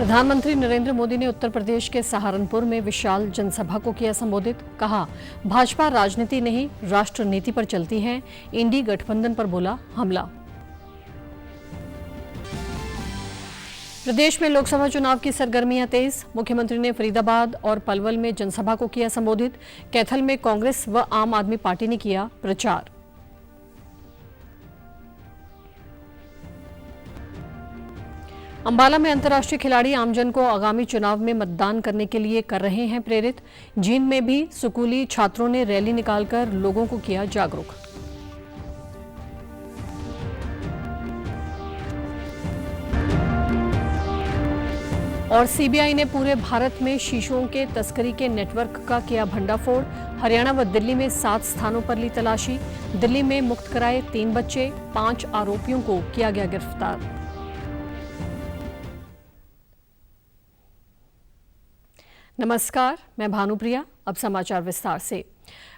प्रधानमंत्री नरेंद्र मोदी ने उत्तर प्रदेश के सहारनपुर में विशाल जनसभा को किया संबोधित। कहा, भाजपा राजनीति नहीं राष्ट्र नीति पर चलती है। इंडी गठबंधन पर बोला हमला। प्रदेश में लोकसभा चुनाव की सरगर्मियां तेज। मुख्यमंत्री ने फरीदाबाद और पलवल में जनसभा को किया संबोधित। कैथल में कांग्रेस व आम आदमी पार्टी ने किया प्रचार। अंबाला में अंतर्राष्ट्रीय खिलाड़ी आमजन को आगामी चुनाव में मतदान करने के लिए कर रहे हैं प्रेरित। जींद में भी स्कूली छात्रों ने रैली निकालकर लोगों को किया जागरूक। और सीबीआई ने पूरे भारत में शीशों के तस्करी के नेटवर्क का किया भंडाफोड़। हरियाणा व दिल्ली में 7 स्थानों पर ली तलाशी। दिल्ली में मुक्त कराए 3 बच्चे, 5 आरोपियों को किया गया गिरफ्तार। नमस्कार, मैं भानुप्रिया। अब समाचार विस्तार से।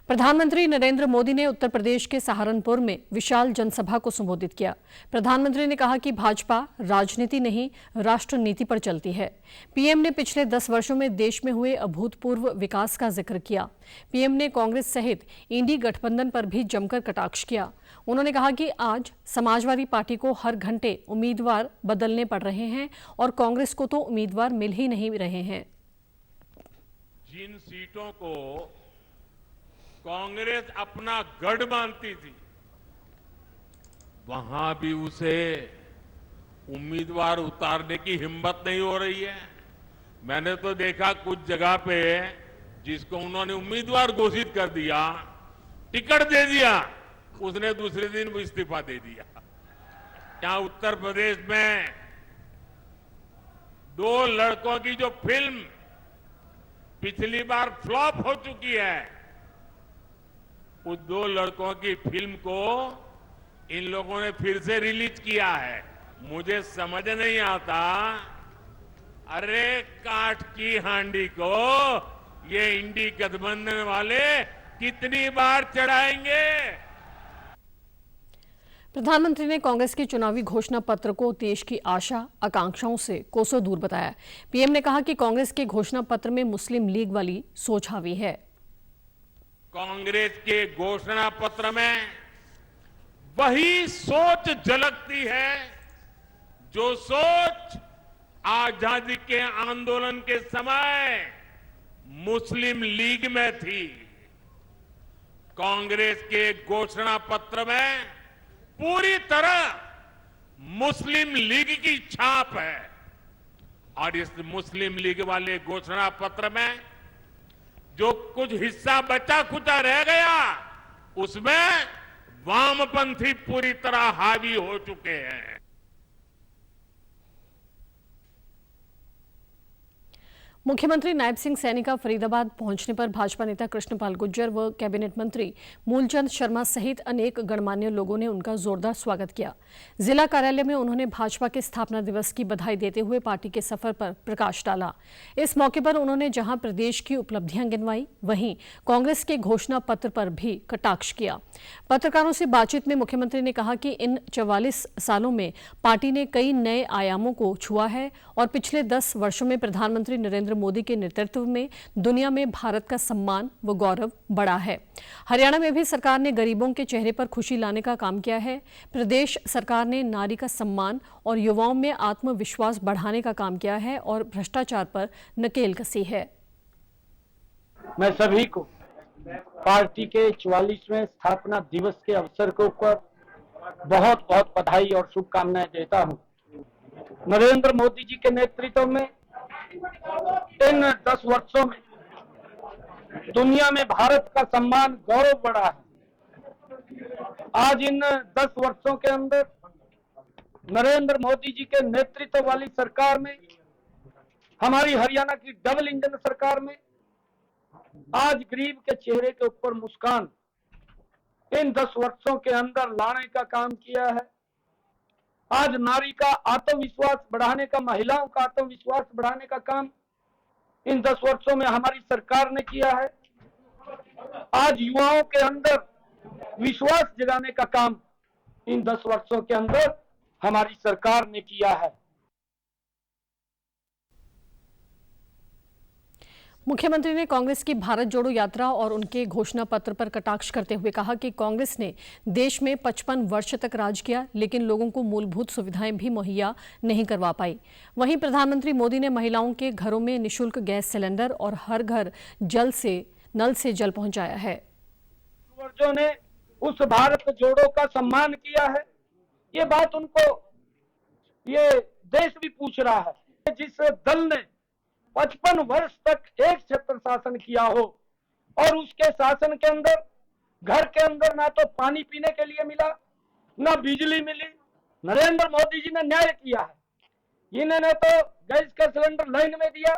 प्रधानमंत्री नरेंद्र मोदी ने उत्तर प्रदेश के सहारनपुर में विशाल जनसभा को संबोधित किया। प्रधानमंत्री ने कहा कि भाजपा राजनीति नहीं राष्ट्र नीति पर चलती है। पीएम ने पिछले 10 वर्षों में देश में हुए अभूतपूर्व विकास का जिक्र किया। पीएम ने कांग्रेस सहित इंडी गठबंधन पर भी जमकर कटाक्ष किया। उन्होंने कहा कि आज समाजवादी पार्टी को हर घंटे उम्मीदवार बदलने पड़ रहे हैं और कांग्रेस को तो उम्मीदवार मिल ही नहीं रहे हैं। जिन सीटों को कांग्रेस अपना गढ़ मानती थी, वहां भी उसे उम्मीदवार उतारने की हिम्मत नहीं हो रही है। मैंने तो देखा कुछ जगह पे जिसको उन्होंने उम्मीदवार घोषित कर दिया, टिकट दे दिया, उसने दूसरे दिन वो इस्तीफा दे दिया। यहां उत्तर प्रदेश में 2 लड़कों की जो फिल्म पिछली बार फ्लॉप हो चुकी है, उस 2 लड़कों की फिल्म को इन लोगों ने फिर से रिलीज किया है। मुझे समझ नहीं आता, अरे काठ की हांडी को ये इंडी गठबंधन वाले कितनी बार चढ़ाएंगे। प्रधानमंत्री ने कांग्रेस के चुनावी घोषणा पत्र को देश की आशा आकांक्षाओं से कोसों दूर बताया। पीएम ने कहा कि कांग्रेस के घोषणा पत्र में मुस्लिम लीग वाली सोच हावी है। कांग्रेस के घोषणा पत्र में वही सोच झलकती है जो सोच आजादी के आंदोलन के समय मुस्लिम लीग में थी। कांग्रेस के घोषणा पत्र में पूरी तरह मुस्लिम लीग की छाप है और इस मुस्लिम लीग वाले घोषणा पत्र में जो कुछ हिस्सा बचा खुचा रह गया, उसमें वामपंथी पूरी तरह हावी हो चुके हैं। मुख्यमंत्री नायब सिंह सैनी का फरीदाबाद पहुंचने पर भाजपा नेता कृष्णपाल गुर्जर व कैबिनेट मंत्री मूलचंद शर्मा सहित अनेक गणमान्य लोगों ने उनका जोरदार स्वागत किया। जिला कार्यालय में उन्होंने भाजपा के स्थापना दिवस की बधाई देते हुए पार्टी के सफर पर प्रकाश डाला। इस मौके पर उन्होंने जहां प्रदेश की उपलब्धियां गिनवाई, वहीं कांग्रेस के घोषणा पत्र पर भी कटाक्ष किया। पत्रकारों से बातचीत में मुख्यमंत्री ने कहा कि इन 44 सालों में पार्टी ने कई नए आयामों को छुआ है और पिछले 10 वर्षों में प्रधानमंत्री नरेंद्र मोदी के नेतृत्व में दुनिया में भारत का सम्मान व गौरव बढ़ा है। हरियाणा में भी सरकार ने गरीबों के चेहरे पर खुशी लाने का काम किया है। प्रदेश सरकार ने नारी का सम्मान और युवाओं में आत्मविश्वास बढ़ाने का काम किया है और भ्रष्टाचार पर नकेल कसी है। मैं सभी को पार्टी के 44वें स्थापना दिवस के अवसर के ऊपर बहुत बहुत बधाई और शुभकामनाएं देता हूं। नरेंद्र मोदी जी के नेतृत्व में इन 10 वर्षों में दुनिया में भारत का सम्मान गौरव बढ़ा है। आज इन 10 वर्षों के अंदर नरेंद्र मोदी जी के नेतृत्व वाली सरकार में, हमारी हरियाणा की डबल इंजन सरकार में, आज गरीब के चेहरे के ऊपर मुस्कान इन 10 वर्षों के अंदर लाने का काम किया है। आज नारी का आत्मविश्वास बढ़ाने का, महिलाओं का आत्मविश्वास बढ़ाने का काम इन 10 वर्षों में हमारी सरकार ने किया है। आज युवाओं के अंदर विश्वास जगाने का काम इन 10 वर्षों के अंदर हमारी सरकार ने किया है। मुख्यमंत्री ने कांग्रेस की भारत जोड़ो यात्रा और उनके घोषणा पत्र पर कटाक्ष करते हुए कहा कि कांग्रेस ने देश में 55 वर्ष तक राज किया, लेकिन लोगों को मूलभूत सुविधाएं भी मुहैया नहीं करवा पाई। वहीं प्रधानमंत्री मोदी ने महिलाओं के घरों में निःशुल्क गैस सिलेंडर और हर घर नल से जल पहुंचाया है। पूर्वजों ने उस भारत जोड़ो का सम्मान किया है, ये बात उनको ये देश भी पूछ रहा है। जिस दल ने 55 वर्ष तक एक छत्र शासन किया हो और उसके शासन के अंदर घर के अंदर ना तो पानी पीने के लिए मिला, ना बिजली मिली, नरेंद्र मोदी जी ने न्याय किया है। इन्होंने तो गैस का सिलेंडर लाइन में दिया,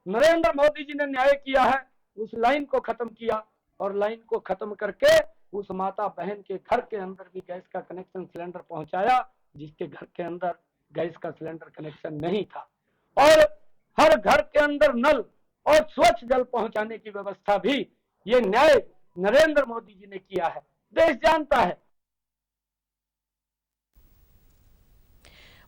नरेंद्र मोदी जी ने न्याय किया है, उस लाइन को खत्म किया और लाइन को खत्म करके उस माता बहन के घर के अंदर भी गैस का कनेक्शन सिलेंडर पहुंचाया, जिसके घर के अंदर गैस का सिलेंडर कनेक्शन नहीं था। और हर घर के अंदर नल और स्वच्छ जल पहुंचाने की व्यवस्था भी ये न्याय नरेंद्र मोदी जी ने किया है, देश जानता है।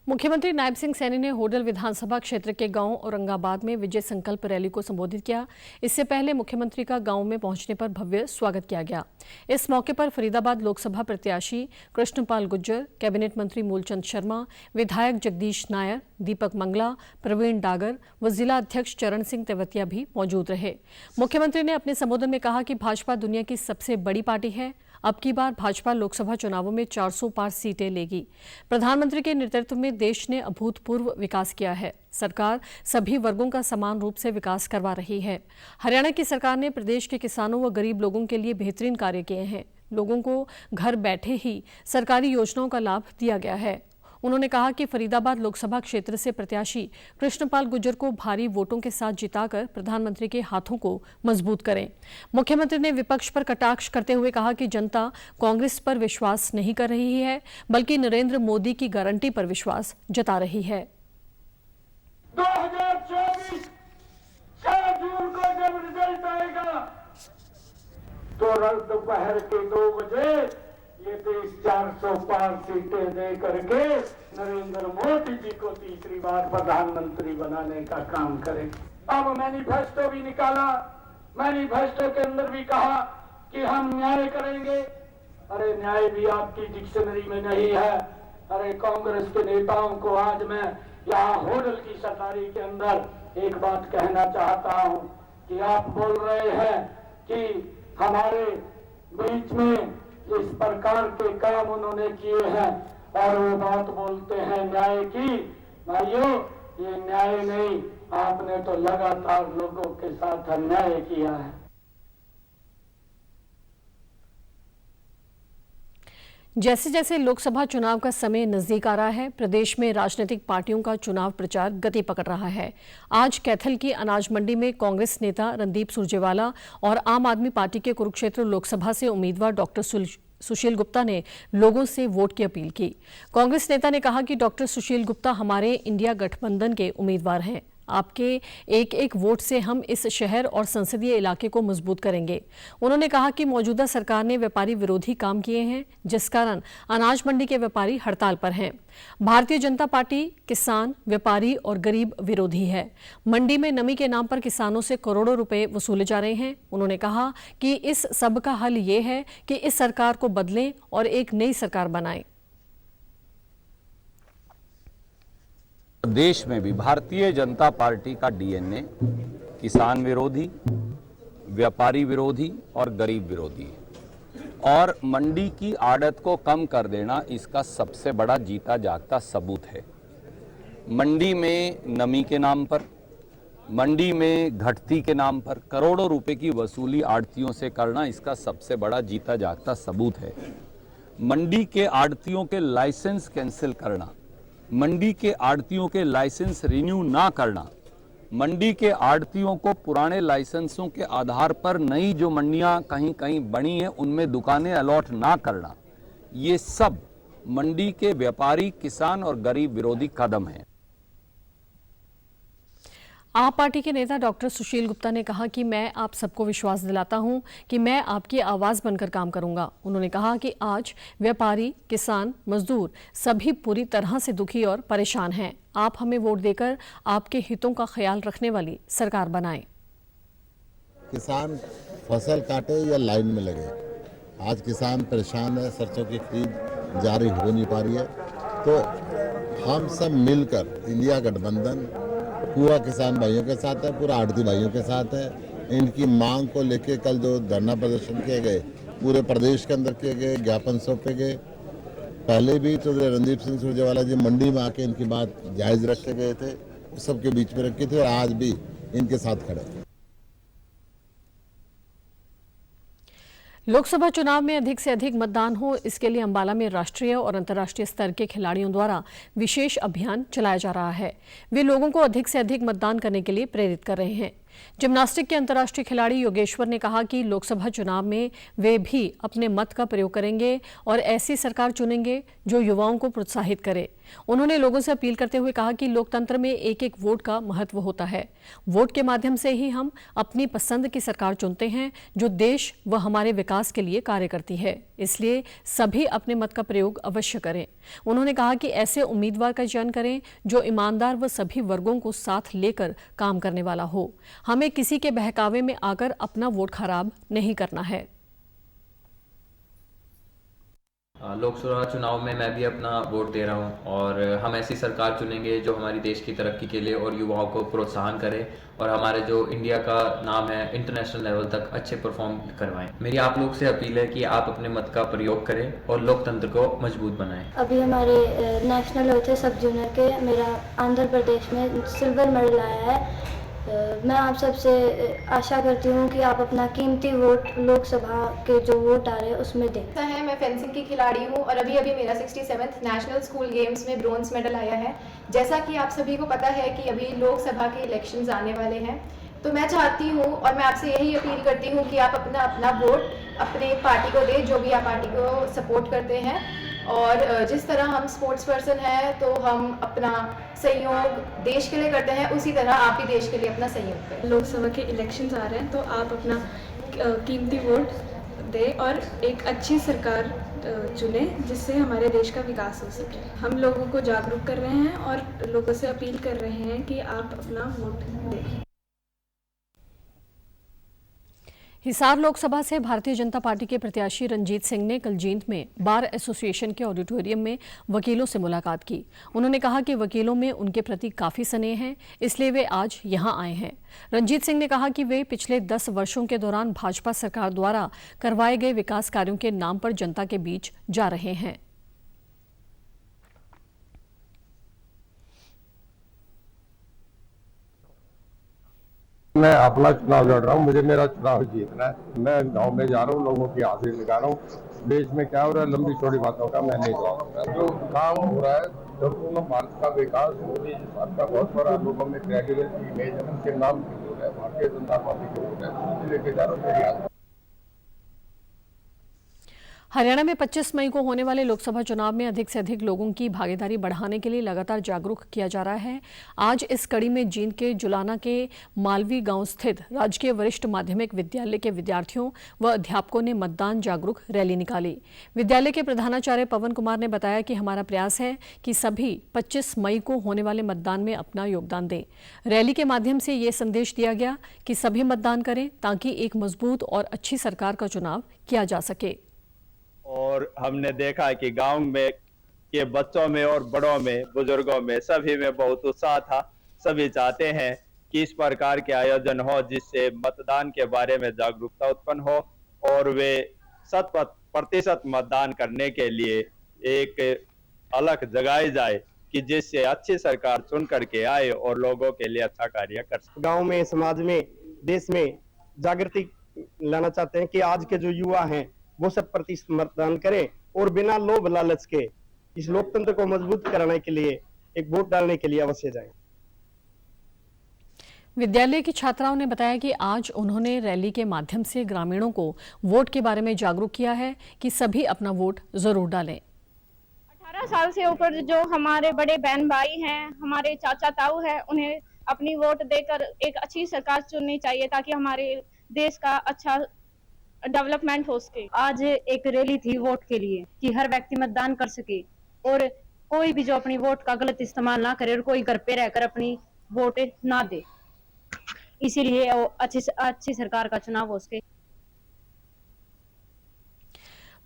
मुख्यमंत्री नायब सिंह सैनी ने होडल विधानसभा क्षेत्र के गांव औरंगाबाद में विजय संकल्प रैली को संबोधित किया। इससे पहले मुख्यमंत्री का गांव में पहुंचने पर भव्य स्वागत किया गया। इस मौके पर फरीदाबाद लोकसभा प्रत्याशी कृष्णपाल गुर्जर, कैबिनेट मंत्री मूलचंद शर्मा, विधायक जगदीश नायर, दीपक मंगला, प्रवीण डागर व जिला अध्यक्ष चरण सिंह तेवतिया भी मौजूद रहे। मुख्यमंत्री ने अपने संबोधन में कहा कि भाजपा दुनिया की सबसे बड़ी पार्टी है। अब की बार भाजपा लोकसभा चुनावों में 400 पार सीटें लेगी। प्रधानमंत्री के नेतृत्व में देश ने अभूतपूर्व विकास किया है। सरकार सभी वर्गों का समान रूप से विकास करवा रही है। हरियाणा की सरकार ने प्रदेश के किसानों व गरीब लोगों के लिए बेहतरीन कार्य किए हैं। लोगों को घर बैठे ही सरकारी योजनाओं का लाभ दिया गया है। उन्होंने कहा कि फरीदाबाद लोकसभा क्षेत्र से प्रत्याशी कृष्णपाल गुर्जर को भारी वोटों के साथ जिताकर प्रधानमंत्री के हाथों को मजबूत करें। मुख्यमंत्री ने विपक्ष पर कटाक्ष करते हुए कहा कि जनता कांग्रेस पर विश्वास नहीं कर रही है, बल्कि नरेंद्र मोदी की गारंटी पर विश्वास जता रही है। 2024 6 जून को जब रिजल्ट आएगा तो दोपहर के 2 बजे ये देश 400 पार सीटें दे करके नरेंद्र मोदी जी को तीसरी बार प्रधानमंत्री बनाने का काम करें। अब मैनिफेस्टो भी निकाला, मैनिफेस्टो के अंदर भी कहा कि हम न्याय करेंगे। अरे न्याय भी आपकी डिक्शनरी में नहीं है। अरे कांग्रेस के नेताओं को आज मैं यहाँ होडल की सरकारी के अंदर एक बात कहना चाहता हूँ कि आप बोल रहे हैं कि हमारे बीच में इस प्रकार के काम उन्होंने किए हैं और वो बात बोलते हैं न्याय की। भाइयों, ये न्याय नहीं, आपने तो लगातार लोगों के साथ अन्याय किया है। जैसे जैसे लोकसभा चुनाव का समय नजदीक आ रहा है, प्रदेश में राजनीतिक पार्टियों का चुनाव प्रचार गति पकड़ रहा है। आज कैथल की अनाज मंडी में कांग्रेस नेता रणदीप सुरजेवाला और आम आदमी पार्टी के कुरुक्षेत्र लोकसभा से उम्मीदवार डॉक्टर सुशील गुप्ता ने लोगों से वोट की अपील की। कांग्रेस नेता ने कहा कि डॉक्टर सुशील गुप्ता हमारे इंडिया गठबंधन के उम्मीदवार हैं। आपके एक एक वोट से हम इस शहर और संसदीय इलाके को मजबूत करेंगे। उन्होंने कहा कि मौजूदा सरकार ने व्यापारी विरोधी काम किए हैं, जिस कारण अनाज मंडी के व्यापारी हड़ताल पर हैं। भारतीय जनता पार्टी किसान, व्यापारी और गरीब विरोधी है। मंडी में नमी के नाम पर किसानों से करोड़ों रुपए वसूले जा रहे हैं। उन्होंने कहा कि इस सब का हल ये है कि इस सरकार को बदलें और एक नई सरकार बनाएं। देश में भी भारतीय जनता पार्टी का डीएनए किसान विरोधी, व्यापारी विरोधी और गरीब विरोधी है और मंडी की आड़त को कम कर देना इसका सबसे बड़ा जीता जागता सबूत है। मंडी में नमी के नाम पर, मंडी में घटती के नाम पर करोड़ों रुपए की वसूली आड़तियों से करना इसका सबसे बड़ा जीता जागता सबूत है। मंडी के आड़तियों के लाइसेंस कैंसिल करना, मंडी के आड़तियों के लाइसेंस रिन्यू ना करना, मंडी के आड़तियों को पुराने लाइसेंसों के आधार पर नई जो मंडियां कहीं कहीं बनी हैं उनमें दुकानें अलॉट ना करना, ये सब मंडी के व्यापारी, किसान और गरीब विरोधी कदम हैं। आप पार्टी के नेता डॉक्टर सुशील गुप्ता ने कहा कि मैं आप सबको विश्वास दिलाता हूं कि मैं आपकी आवाज बनकर काम करूंगा। उन्होंने कहा कि आज व्यापारी, किसान, मजदूर सभी पूरी तरह से दुखी और परेशान हैं। आप हमें वोट देकर आपके हितों का ख्याल रखने वाली सरकार बनाएं। किसान फसल काटे या लाइन में लगे। आज किसान परेशान है, सरसों की खरीद जारी हो नहीं पा रही है। तो हम सब मिलकर इंडिया गठबंधन पूरा किसान भाइयों के साथ है, पूरा आड़ती भाइयों के साथ है। इनकी मांग को लेके कल जो धरना प्रदर्शन किए गए, पूरे प्रदेश के अंदर किए गए, ज्ञापन सौंपे गए। पहले भी चौधरी रणदीप सिंह सुरजेवाला जी मंडी में आके इनकी बात जायज रखे गए थे, सबके बीच में रखी थी और आज भी इनके साथ खड़े। लोकसभा चुनाव में अधिक से अधिक मतदान हो, इसके लिए अंबाला में राष्ट्रीय और अंतर्राष्ट्रीय स्तर के खिलाड़ियों द्वारा विशेष अभियान चलाया जा रहा है। वे लोगों को अधिक से अधिक मतदान करने के लिए प्रेरित कर रहे हैं। जिम्नास्टिक के अंतर्राष्ट्रीय खिलाड़ी योगेश्वर ने कहा कि लोकसभा चुनाव में वे भी अपने मत का प्रयोग करेंगे और ऐसी सरकार चुनेंगे जो युवाओं को प्रोत्साहित करे। उन्होंने लोगों से अपील करते हुए कहा कि लोकतंत्र में एक एक वोट का महत्व होता है। वोट के माध्यम से ही हम अपनी पसंद की सरकार चुनते हैं जो देश व हमारे विकास के लिए कार्य करती है, इसलिए सभी अपने मत का प्रयोग अवश्य करें। उन्होंने कहा कि ऐसे उम्मीदवार का चयन करें जो ईमानदार व सभी वर्गों को साथ लेकर काम करने वाला हो। हमें किसी के बहकावे में आकर अपना वोट खराब नहीं करना है। लोकसभा चुनाव में मैं भी अपना वोट दे रहा हूं और हम ऐसी सरकार चुनेंगे जो हमारी देश की तरक्की के लिए और युवाओं को प्रोत्साहन करे और हमारे जो इंडिया का नाम है इंटरनेशनल लेवल तक अच्छे परफॉर्म करवाएं। मेरी आप लोग से अपील है कि आप अपने मत का प्रयोग करें और लोकतंत्र को मजबूत बनाएं। अभी हमारे नेशनल लेवल थे सब जूनियर के, मेरा आंध्र प्रदेश में सिल्वर मेडल आया है। मैं आप सबसे आशा करती हूँ कि आप अपना कीमती वोट लोकसभा के जो वोट आ रहे हैं उसमें दें। ऐसा है, मैं फेंसिंग की खिलाड़ी हूँ और अभी मेरा 67th नेशनल स्कूल गेम्स में ब्रोंज मेडल आया है। जैसा कि आप सभी को पता है कि अभी लोकसभा के इलेक्शंस आने वाले हैं, तो मैं चाहती हूँ और मैं आपसे यही अपील करती हूँ कि आप अपना वोट अपने पार्टी को दें जो भी आप पार्टी को सपोर्ट करते हैं। और जिस तरह हम स्पोर्ट्स पर्सन हैं तो हम अपना सहयोग देश के लिए करते हैं, उसी तरह आप भी देश के लिए अपना सहयोग करें। लोकसभा के इलेक्शंस आ रहे हैं तो आप अपना कीमती वोट दें और एक अच्छी सरकार चुने जिससे हमारे देश का विकास हो सके। हम लोगों को जागरूक कर रहे हैं और लोगों से अपील कर रहे हैं कि आप अपना वोट दें। हिसार लोकसभा से भारतीय जनता पार्टी के प्रत्याशी रंजीत सिंह ने कल जींद में बार एसोसिएशन के ऑडिटोरियम में वकीलों से मुलाकात की। उन्होंने कहा कि वकीलों में उनके प्रति काफी स्नेह है, इसलिए वे आज यहां आए हैं। रंजीत सिंह ने कहा कि वे पिछले 10 वर्षों के दौरान भाजपा सरकार द्वारा करवाए गए विकास कार्यों के नाम पर जनता के बीच जा रहे हैं। मैं अपना चुनाव लड़ रहा हूँ, मुझे मेरा चुनाव जीतना है। मैं गांव में जा रहा हूँ, लोगों की हाजिरी लगा रहा हूँ। देश में क्या हो रहा है, लंबी चौड़ी बातों का मैं नहीं जवाब दूंगा। जो काम हो रहा है, संपूर्ण भारत का विकास मोदी सरकार का बहुत बड़ा लोगों में क्रेडिबिलिटी इमेज है, उनके नाम की वोट है, भारतीय जनता पार्टी की वोट है, लेके जा रहा हूँ मेरी हाजिरी। हरियाणा में 25 मई को होने वाले लोकसभा चुनाव में अधिक से अधिक लोगों की भागीदारी बढ़ाने के लिए लगातार जागरूक किया जा रहा है। आज इस कड़ी में जींद के जुलाना के मालवी गांव स्थित राजकीय वरिष्ठ माध्यमिक विद्यालय के विद्यार्थियों व अध्यापकों ने मतदान जागरूक रैली निकाली। विद्यालय के प्रधानाचार्य पवन कुमार ने बताया कि हमारा प्रयास है कि सभी 25 मई को होने वाले मतदान में अपना योगदान दें। रैली के माध्यम से ये संदेश दिया गया कि सभी मतदान करें ताकि एक मजबूत और अच्छी सरकार का चुनाव किया जा सके। और हमने देखा कि गांव में के बच्चों में और बड़ों में, बुजुर्गों में, सभी में बहुत उत्साह था। सभी चाहते हैं कि इस प्रकार के आयोजन हो जिससे मतदान के बारे में जागरूकता उत्पन्न हो और वे 100% मतदान करने के लिए एक अलग जगाई जाए कि जिससे अच्छी सरकार चुन करके आए और लोगों के लिए अच्छा कार्य कर सके। गांव में, समाज में, देश में जागृति लाना चाहते हैं कि आज के जो युवा हैं वो 100% मतदान करें और बिना लोभ लालच के इस लोकतंत्र को मजबूत कराने के लिए एक वोट डालने के लिए अवश्य जाएं। विद्यालय की छात्राओं ने बताया कि आज उन्होंने रैली के माध्यम से ग्रामीणों को वोट के बारे में जागरूक किया है कि सभी अपना वोट जरूर डालें। 18 साल से ऊपर जो हमारे बड़े बहन भाई हैं, हमारे चाचा ताऊ हैं, उन्हें अपनी वोट देकर एक अच्छी सरकार चुननी चाहिए ताकि हमारे देश का अच्छा डेवलपमेंट हो सके। आज एक रैली थी वोट के लिए कि हर व्यक्ति मतदान कर सके और कोई भी जो अपनी वोट का गलत इस्तेमाल ना करे और कोई घर पे रहकर अपनी वोट ना दे। इसीलिए वो अच्छी सरकार का चुनाव हो सके।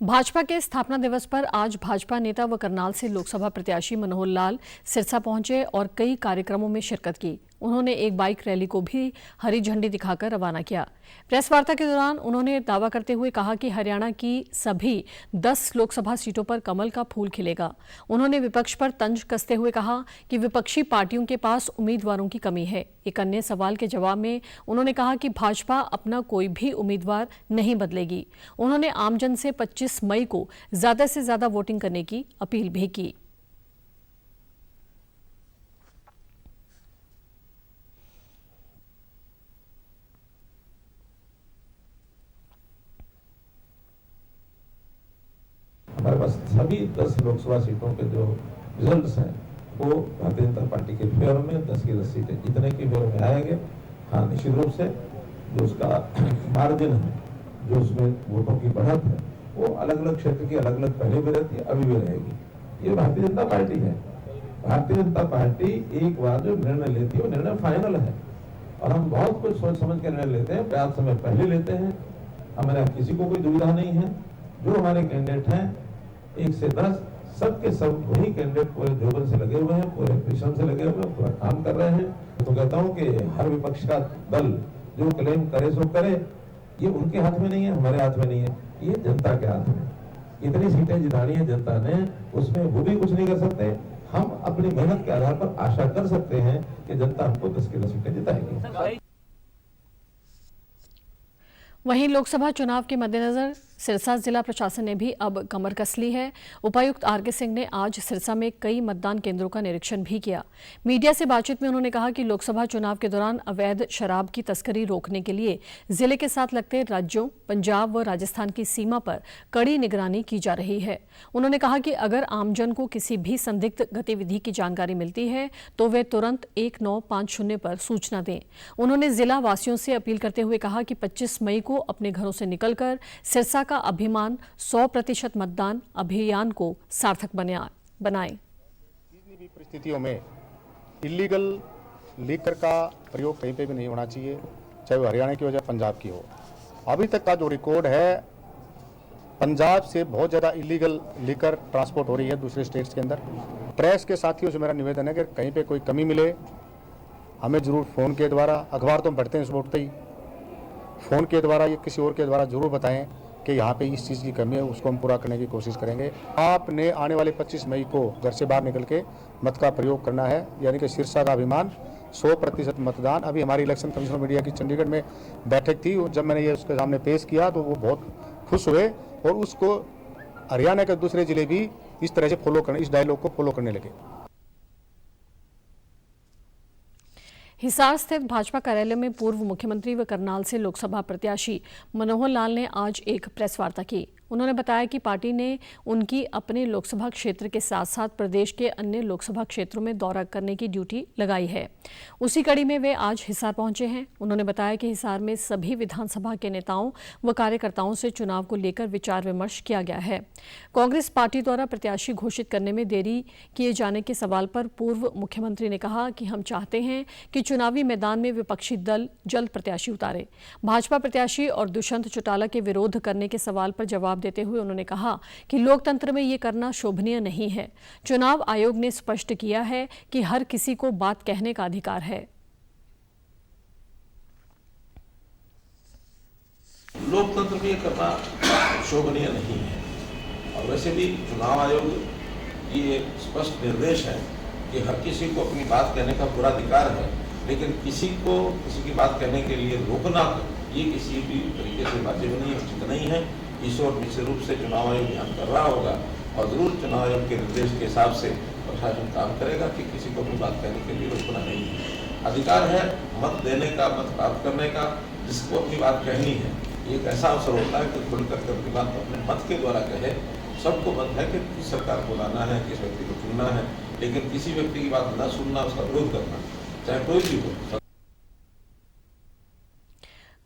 भाजपा के स्थापना दिवस पर आज भाजपा नेता व करनाल से लोकसभा प्रत्याशी मनोहर लाल सिरसा पहुंचे और कई कार्यक्रमों में शिरकत की। उन्होंने एक बाइक रैली को भी हरी झंडी दिखाकर रवाना किया। प्रेस वार्ता के दौरान उन्होंने दावा करते हुए कहा कि हरियाणा की सभी 10 लोकसभा सीटों पर कमल का फूल खिलेगा। उन्होंने विपक्ष पर तंज कसते हुए कहा कि विपक्षी पार्टियों के पास उम्मीदवारों की कमी है। एक अन्य सवाल के जवाब में उन्होंने कहा कि भाजपा अपना कोई भी उम्मीदवार नहीं बदलेगी। उन्होंने आमजन से 25 मई को ज्यादा से ज्यादा वोटिंग करने की अपील भी की। हमारे पास सभी 10 लोकसभा सीटों के जो रिजल्ट्स हैं वो भारतीय जनता पार्टी के फेवर में 10 की 10 सीटें जितने की फेवर में आएंगे। हाँ, निश्चित रूप से जो उसका मार्जिन है, जो उसमें वोटों की बढ़त है, वो अलग अलग क्षेत्र की अलग अलग पहले भी रहती है, अभी भी रहेगी। ये भारतीय जनता पार्टी है। भारतीय जनता पार्टी एक बार जो निर्णय लेती है वो निर्णय फाइनल है और हम बहुत कुछ सोच समझ के निर्णय लेते हैं, पर्याप्त समय पहले लेते हैं। हमारे किसी को कोई दुविधा नहीं है। जो हमारे कैंडिडेट हैं 1 से 10 सबके सब वही कैंडिडेट पूरे जोबन से लगे हुए हैं, पूरे परिश्रम से लगे हुए हैं, पूरा काम कर रहे हैं। तो कहता हूं कि हर विपक्ष का दल जो क्लेम करे सो करे, ये उनके हाथ में नहीं है, हमारे हाथ में नहीं है, ये जनता के हाथ में। इतनी सीटें जितानी है जनता ने, उसमें वो भी कुछ नहीं कर सकते। हम अपनी मेहनत के आधार पर आशा कर सकते हैं कि जनता हमको 10 की 10 सीटें जिताएगी। वहीं लोकसभा चुनाव के मद्देनजर सिरसा जिला प्रशासन ने भी अब कमर कस ली है। उपायुक्त आर के सिंह ने आज सिरसा में कई मतदान केंद्रों का निरीक्षण भी किया। मीडिया से बातचीत में उन्होंने कहा कि लोकसभा चुनाव के दौरान अवैध शराब की तस्करी रोकने के लिए जिले के साथ लगते राज्यों पंजाब व राजस्थान की सीमा पर कड़ी निगरानी की जा रही है। उन्होंने कहा कि अगर आमजन को किसी भी संदिग्ध गतिविधि की जानकारी मिलती है तो वे तुरंत 1950 पर सूचना दें। उन्होंने जिला वासियों से अपील करते हुए कहा कि 25 मई को अपने घरों से निकलकर सिरसा का अभिमान 100% मतदान अभियान को सार्थक बनाएं। किसी भी परिस्थितियों में इलीगल लीकर का प्रयोग कहीं पे भी नहीं होना चाहिए, चाहे वो हरियाणा की हो चाहे पंजाब की हो। अभी तक का जो रिकॉर्ड है, पंजाब से बहुत ज़्यादा इलीगल लीकर ट्रांसपोर्ट हो रही है दूसरे स्टेट्स के अंदर। प्रेस के साथियों से मेरा निवेदन है कि कहीं पे कोई कमी मिले हमें ज़रूर फ़ोन के द्वारा, अखबार तो हम पढ़ते हैं सुबह उठते ही, फ़ोन के द्वारा या किसी और के द्वारा ज़रूर बताएं कि यहाँ पे इस चीज़ की कमी है, उसको हम पूरा करने की कोशिश करेंगे। आपने आने वाले 25 मई को घर से बाहर निकल के मत का प्रयोग करना है, यानी कि सिरसा का अभिमान 100% मतदान। अभी हमारी इलेक्शन कमीशन ऑफ इंडिया की चंडीगढ़ में बैठक थी, जब मैंने ये उसके सामने पेश किया तो वो बहुत खुश हुए और उसको हरियाणा के दूसरे जिले भी इस तरह से फॉलो करने, इस डायलॉग को फॉलो करने लगे। हिसार स्थित भाजपा कार्यालय में पूर्व मुख्यमंत्री व करनाल से लोकसभा प्रत्याशी मनोहर लाल ने आज एक प्रेस वार्ता की। उन्होंने बताया कि पार्टी ने उनकी अपने लोकसभा क्षेत्र के साथ साथ प्रदेश के अन्य लोकसभा क्षेत्रों में दौरा करने की ड्यूटी लगाई है। उसी कड़ी में वे आज हिसार पहुंचे हैं। उन्होंने बताया कि हिसार में सभी विधानसभा के नेताओं व कार्यकर्ताओं से चुनाव को लेकर विचार विमर्श किया गया है। कांग्रेस पार्टी द्वारा प्रत्याशी घोषित करने में देरी किए जाने के सवाल पर पूर्व मुख्यमंत्री ने कहा कि हम चाहते हैं कि चुनावी मैदान में विपक्षी दल जल्द प्रत्याशी उतारे। भाजपा प्रत्याशी और दुष्यंत चौटाला के विरोध करने के सवाल पर जवाब देते हुए उन्होंने कहा कि लोकतंत्र में ये करना शोभनीय नहीं है। चुनाव आयोग ने स्पष्ट किया है कि हर किसी को बात कहने का अधिकार है। लोकतंत्र में ये करना शोभनीय नहीं है और वैसे भी चुनाव आयोग की ये स्पष्ट निर्देश है कि हर किसी को अपनी बात कहने का पूरा अधिकार है, लेकिन किसी को किसी की बात कहने के लिए रोकना ये किसी भी तरीके से वाजिब नहीं, उचित नहीं है। इस और निश्चित रूप से चुनाव आयोग ध्यान कर रहा होगा और जरूर चुनाव आयोग के निर्देश के हिसाब से प्रशासन काम करेगा कि किसी को अपनी बात कहने के लिए रोकना नहीं है। अधिकार है मत देने का, मत प्राप्त करने का, जिसको अपनी बात कहनी है। ये एक ऐसा अवसर होता है कि खुल करके अपनी बात अपने मत के द्वारा कहे। सबको मत है कि किस सरकार को लाना है, किस व्यक्ति को चुनना है, लेकिन किसी व्यक्ति की बात न सुनना, उसका विरोध करना, चाहे कोई भी हो।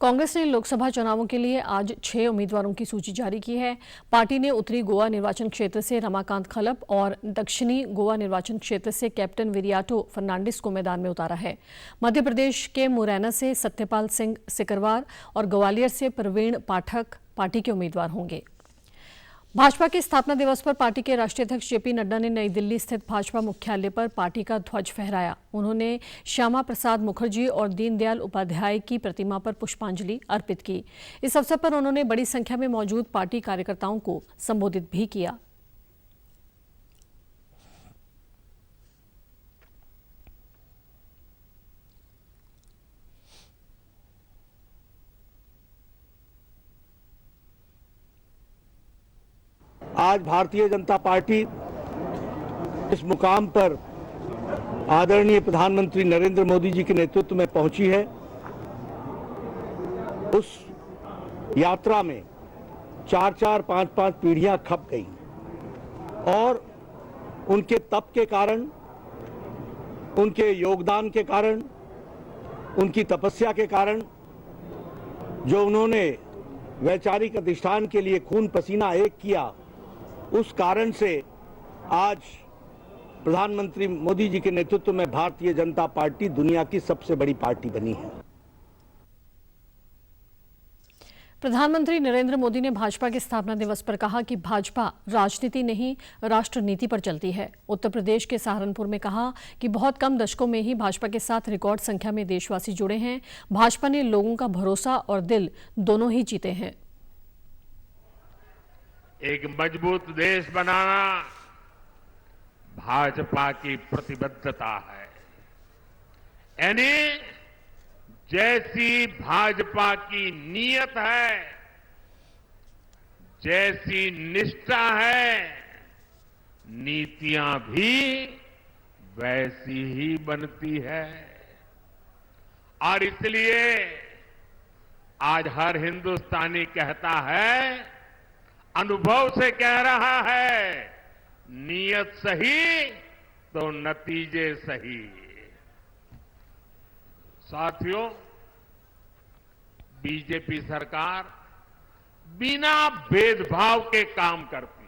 कांग्रेस ने लोकसभा चुनावों के लिए आज 6 उम्मीदवारों की सूची जारी की है। पार्टी ने उत्तरी गोवा निर्वाचन क्षेत्र से रमाकांत खलप और दक्षिणी गोवा निर्वाचन क्षेत्र से कैप्टन विरियाटो फर्नांडिस को मैदान में उतारा है। मध्य प्रदेश के मुरैना से सत्यपाल सिंह सिकरवार और ग्वालियर से प्रवीण पाठक पार्टी के उम्मीदवार होंगे। भाजपा के स्थापना दिवस पर पार्टी के राष्ट्रीय अध्यक्ष जेपी नड्डा ने नई दिल्ली स्थित भाजपा मुख्यालय पर पार्टी का ध्वज फहराया। उन्होंने श्यामा प्रसाद मुखर्जी और दीनदयाल उपाध्याय की प्रतिमा पर पुष्पांजलि अर्पित की। इस अवसर पर उन्होंने बड़ी संख्या में मौजूद पार्टी कार्यकर्ताओं को संबोधित भी किया। आज भारतीय जनता पार्टी इस मुकाम पर आदरणीय प्रधानमंत्री नरेंद्र मोदी जी के नेतृत्व में पहुंची है। उस यात्रा में 4-4, 5-5 पीढ़ियां खप गई और उनके तप के कारण, उनके योगदान के कारण, उनकी तपस्या के कारण, जो उन्होंने वैचारिक अधिष्ठान के लिए खून पसीना एक किया, उस कारण से आज प्रधानमंत्री मोदी जी के नेतृत्व में भारतीय जनता पार्टी दुनिया की सबसे बड़ी पार्टी बनी है। प्रधानमंत्री नरेंद्र मोदी ने भाजपा के स्थापना दिवस पर कहा कि भाजपा राजनीति नहीं, राष्ट्र नीति पर चलती है। उत्तर प्रदेश के सहारनपुर में कहा कि बहुत कम दशकों में ही भाजपा के साथ रिकॉर्ड संख्या में देशवासी जुड़े हैं। भाजपा ने लोगों का भरोसा और दिल दोनों ही जीते हैं। एक मजबूत देश बनाना भाजपा की प्रतिबद्धता है। यानी जैसी भाजपा की नीयत है, जैसी निष्ठा है, नीतियां भी वैसी ही बनती है। और इसलिए आज हर हिंदुस्तानी कहता है, अनुभव से कह रहा है, नीयत सही तो नतीजे सही। साथियों, बीजेपी सरकार बिना भेदभाव के काम करती है।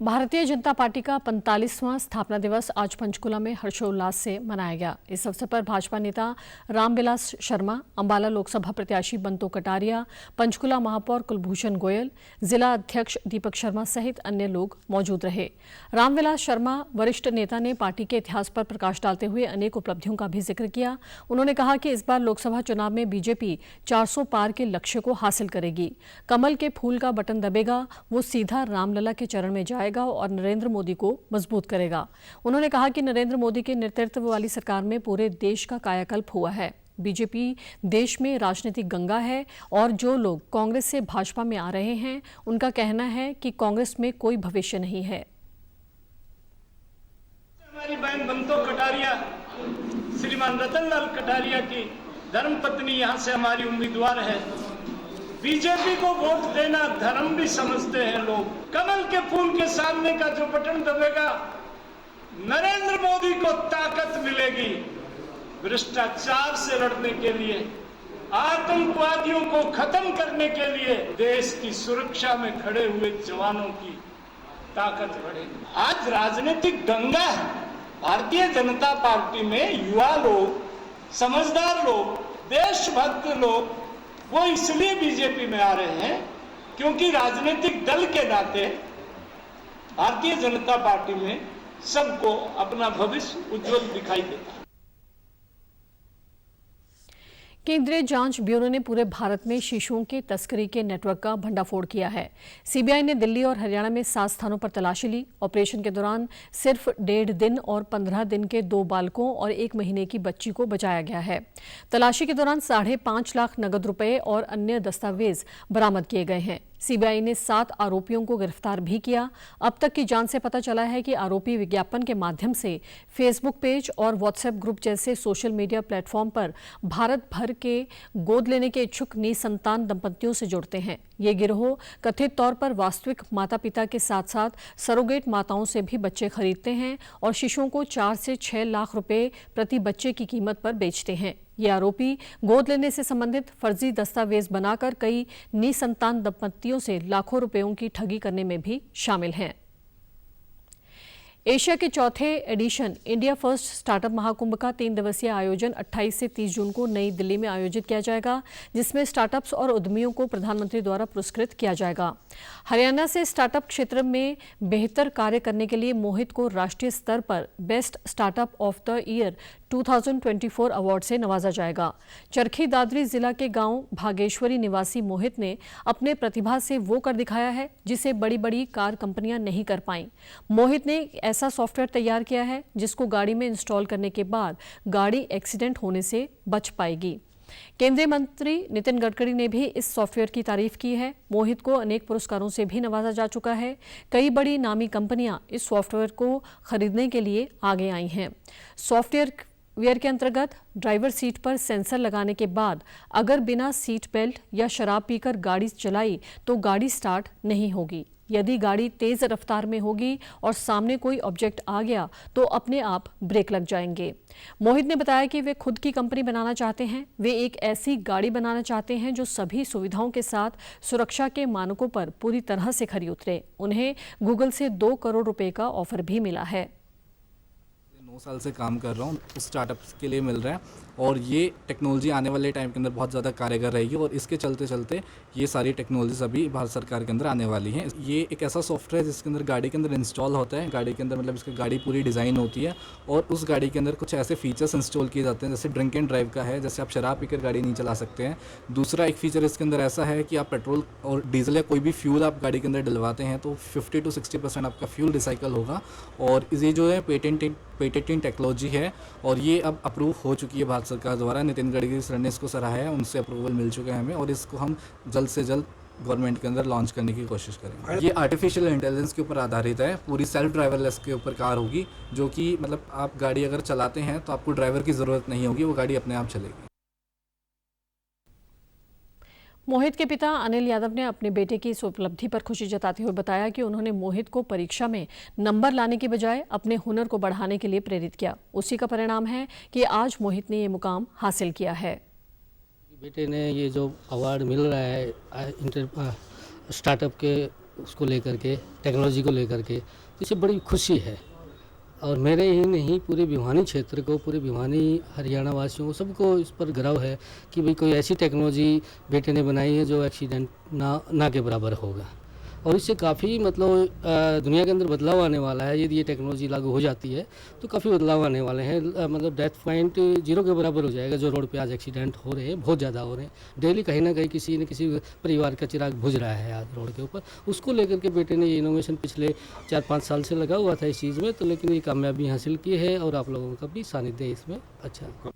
भारतीय जनता पार्टी का 45वां स्थापना दिवस आज पंचकुला में हर्षोल्लास से मनाया गया। इस अवसर पर भाजपा नेता रामविलास शर्मा, अंबाला लोकसभा प्रत्याशी बंतो कटारिया, पंचकुला महापौर कुलभूषण गोयल, जिला अध्यक्ष दीपक शर्मा सहित अन्य लोग मौजूद रहे। रामविलास शर्मा वरिष्ठ नेता ने पार्टी के इतिहास पर प्रकाश डालते हुए अनेक उपलब्धियों का भी जिक्र किया। उन्होंने कहा कि इस बार लोकसभा चुनाव में बीजेपी 400 पार के लक्ष्य को हासिल करेगी। कमल के फूल का बटन दबेगा, वो सीधा रामलला के चरण में जाएगा और नरेंद्र मोदी को मजबूत करेगा। उन्होंने कहा कि नरेंद्र मोदी के नेतृत्व वाली सरकार में पूरे देश का कायाकल्प हुआ है। बीजेपी देश में राजनीतिक गंगा है और जो लोग कांग्रेस से भाजपा में आ रहे हैं, उनका कहना है कि कांग्रेस में कोई भविष्य नहीं है। हमारी बहन बंतो कटारिया, श्रीमान रतनलाल कटारिया की धर्मपत्नी यहाँ से हमारी उम्मीदवार है। बीजेपी को वोट देना धर्म भी समझते हैं लोग। कमल के फूल के सामने का जो बटन दबेगा, नरेंद्र मोदी को ताकत मिलेगी भ्रष्टाचार से लड़ने के लिए, आतंकवादियों को खत्म करने के लिए, देश की सुरक्षा में खड़े हुए जवानों की ताकत बढ़ेगी। आज राजनीतिक गंगा है। भारतीय जनता पार्टी में युवा लोग, समझदार लोग, देशभक्त लोग, वो इसलिए बीजेपी में आ रहे हैं क्योंकि राजनीतिक दल के नाते भारतीय जनता पार्टी में सबको अपना भविष्य उज्जवल दिखाई देता है। केंद्रीय जांच ब्यूरो ने पूरे भारत में शिशुओं के तस्करी के नेटवर्क का भंडाफोड़ किया है। सीबीआई ने दिल्ली और हरियाणा में 7 स्थानों पर तलाशी ली। ऑपरेशन के दौरान सिर्फ 1.5 दिन और 15 दिन के 2 बालकों और 1 महीने की बच्ची को बचाया गया है। तलाशी के दौरान 5.5 लाख नगद रुपए और अन्य दस्तावेज बरामद किए गए हैं। सीबीआई ने 7 आरोपियों को गिरफ्तार भी किया। अब तक की जांच से पता चला है कि आरोपी विज्ञापन के माध्यम से फेसबुक पेज और व्हाट्सएप ग्रुप जैसे सोशल मीडिया प्लेटफॉर्म पर भारत भर के गोद लेने के इच्छुक निसंतान दंपतियों से जुड़ते हैं। ये गिरोह कथित तौर पर वास्तविक माता पिता के साथ साथ सरोगेट माताओं से भी बच्चे खरीदते हैं और शिशुओं को 4 से 6 लाख रुपए प्रति बच्चे की कीमत पर बेचते हैं। ये आरोपी गोद लेने से संबंधित फर्जी दस्तावेज बनाकर कई निसंतान दंपतियों से लाखों रुपयों की ठगी करने में भी शामिल हैं। एशिया के चौथे addition India first startup Mahakumbh का 3 दिवसीय आयोजन 28 से 30 जून को नई दिल्ली में आयोजित किया जाएगा, जिसमें स्टार्टअप्स और उद्यमियों को प्रधानमंत्री द्वारा पुरस्कृत किया जाएगा। हरियाणा से स्टार्टअप क्षेत्र में बेहतर कार्य करने के लिए मोहित को राष्ट्रीय स्तर पर best startup of the year 2024 award से नवाजा जाएगा। चरखी दादरी जिला के गांव भागेश्वरी निवासी मोहित ने अपने प्रतिभा से वो कर दिखाया है जिसे बड़ी बड़ी कार कंपनियां नहीं कर पाईं। मोहित ने एक ऐसा सॉफ्टवेयर तैयार किया है जिसको गाड़ी में इंस्टॉल करने के बाद गाड़ी एक्सीडेंट होने से बच पाएगी। केंद्रीय मंत्री नितिन गडकरी ने भी इस सॉफ्टवेयर की तारीफ की है। मोहित को अनेक पुरस्कारों से भी नवाजा जा चुका है। कई बड़ी नामी कंपनियां इस सॉफ्टवेयर को खरीदने के लिए आगे आई हैं। सॉफ्टवेयर के अंतर्गत ड्राइवर सीट पर सेंसर लगाने के बाद अगर बिना सीट बेल्ट या शराब पीकर गाड़ी चलाई तो गाड़ी स्टार्ट नहीं होगी। यदि गाड़ी तेज रफ्तार में होगी और सामने कोई ऑब्जेक्ट आ गया तो अपने आप ब्रेक लग जाएंगे। मोहित ने बताया कि वे खुद की कंपनी बनाना चाहते हैं। वे एक ऐसी गाड़ी बनाना चाहते हैं जो सभी सुविधाओं के साथ सुरक्षा के मानकों पर पूरी तरह से खरी उतरे। उन्हें गूगल से 2 करोड़ रुपए का ऑफर भी मिला है। 9 साल से काम कर रहा हूँ, उस स्टार्टअप्स के लिए मिल रहा है और ये टेक्नोलॉजी आने वाले टाइम के अंदर बहुत ज़्यादा कारगर रहेगी और इसके चलते चलते ये सारी टेक्नोलॉजीज अभी भारत सरकार के अंदर आने वाली हैं। ये एक ऐसा सॉफ्टवेयर है जिसके अंदर गाड़ी के अंदर इंस्टॉल होता है। गाड़ी के अंदर मतलब इसकी गाड़ी पूरी डिज़ाइन होती है और उस गाड़ी के अंदर कुछ ऐसे फीचर्स इंस्टॉल किए जाते हैं जैसे ड्रिंक एंड ड्राइव का है, जैसे आप शराब पीकर गाड़ी नहीं चला सकते हैं। दूसरा एक फीचर इसके अंदर ऐसा है कि आप पेट्रोल और डीजल या कोई भी फ्यूल आप गाड़ी के अंदर डलवाते हैं तो 50 to 60% आपका फ्यूल रिसाइकल होगा और ये जो है पेटेंटिंग टेक्नोलॉजी है और ये अब अप्रूव हो चुकी है भारत सरकार द्वारा। नितिन गडकरी सर ने इसको सराहा है, उनसे अप्रूवल मिल चुका है हमें और इसको हम जल्द से जल्द गवर्नमेंट के अंदर लॉन्च करने की कोशिश करेंगे। ये आर्टिफिशियल इंटेलिजेंस के ऊपर आधारित है, पूरी सेल्फ ड्राइवरलेस के ऊपर कार होगी जो कि मतलब आप गाड़ी अगर चलाते हैं तो आपको ड्राइवर की ज़रूरत नहीं होगी, वो गाड़ी अपने आप चलेगी। मोहित के पिता अनिल यादव ने अपने बेटे की इस उपलब्धि पर खुशी जताते हुए बताया कि उन्होंने मोहित को परीक्षा में नंबर लाने के बजाय अपने हुनर को बढ़ाने के लिए प्रेरित किया। उसी का परिणाम है कि आज मोहित ने ये मुकाम हासिल किया है। बेटे ने ये जो अवार्ड मिल रहा है स्टार्टअप के उसको लेकर के, टेक्नोलॉजी को लेकर के, तो इसे बड़ी खुशी है और मेरे ही नहीं पूरे भिवानी क्षेत्र को, पूरे भिवानी हरियाणा वासियों को सबको इस पर गर्व है कि भाई कोई ऐसी टेक्नोलॉजी बेटे ने बनाई है जो एक्सीडेंट ना के बराबर होगा और इससे काफ़ी मतलब दुनिया के अंदर बदलाव आने वाला है। यदि ये टेक्नोलॉजी लागू हो जाती है तो काफ़ी बदलाव आने वाले हैं। मतलब डेथ पॉइंट 0 के बराबर हो जाएगा। जो रोड पे आज एक्सीडेंट हो रहे हैं बहुत ज़्यादा हो रहे हैं, डेली कहीं ना कहीं किसी न किसी परिवार का चिराग बुझ रहा है आज रोड के ऊपर। उसको लेकर के बेटे ने ये इनोवेशन पिछले 4-5 साल से लगा हुआ था इस चीज़ में, तो लेकिन ये कामयाबी हासिल की है और आप लोगों का भी सानिध्य इसमें अच्छा।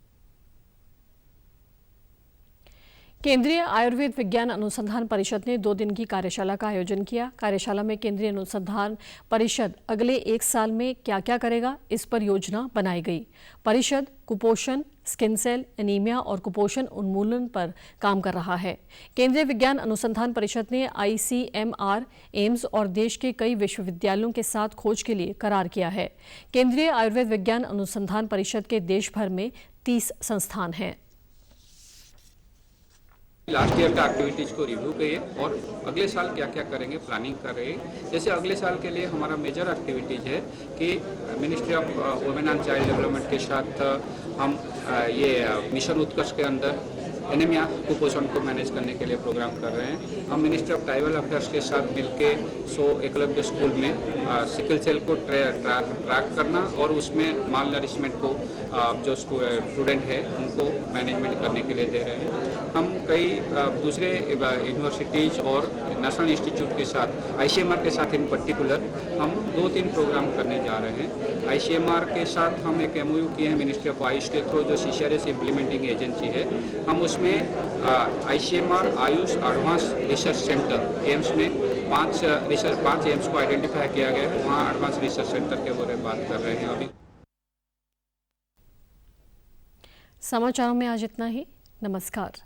केंद्रीय आयुर्वेद विज्ञान अनुसंधान परिषद ने 2 दिन की कार्यशाला का आयोजन किया। कार्यशाला में केंद्रीय अनुसंधान परिषद अगले 1 साल में क्या क्या करेगा, इस पर योजना बनाई गई। परिषद कुपोषण, स्किन सेल एनीमिया और कुपोषण उन्मूलन पर काम कर रहा है। केंद्रीय विज्ञान अनुसंधान परिषद ने ICMR, एम्स और देश के कई विश्वविद्यालयों के साथ खोज के लिए करार किया है। केंद्रीय आयुर्वेद विज्ञान अनुसंधान परिषद के देश भर में 30 संस्थान हैं। लास्ट ईयर का एक्टिविटीज़ को रिव्यू करिए और अगले साल क्या क्या करेंगे प्लानिंग कर रहे हैं। जैसे अगले साल के लिए हमारा मेजर एक्टिविटीज़ है कि ministry of women and child development के साथ हम ये मिशन उत्कर्ष के अंदर एनीमिया कुपोषण को मैनेज करने के लिए प्रोग्राम कर रहे हैं। हम मिनिस्ट्री ऑफ ट्राइबल अफेयर्स के साथ मिलके 100 एकलव्य स्कूल में सिकल सेल को ट्रैक करना और उसमें माल नरिशमेंट को जो स्टूडेंट है उनको मैनेजमेंट करने के लिए दे रहे हैं। हम कई दूसरे यूनिवर्सिटीज़ और नेशनल इंस्टीट्यूट के साथ ICMR के साथ इन पर्टिकुलर हम 2-3 प्रोग्राम करने जा रहे हैं। आईसीएमआर के साथ हम एक एमओयू किए हैं मिनिस्ट्री ऑफ आयुष के थ्रू, जो सीसीआरएस इम्प्लीमेंटिंग एजेंसी है। हम उसमें ICMR Ayush advance research centre AIIMS में 5 एम्स को आइडेंटिफाई किया गया है, वहाँ एडवांस रिसर्च सेंटर के बारे में बात कर रहे हैं अभी। समाचारों में आज इतना ही। नमस्कार।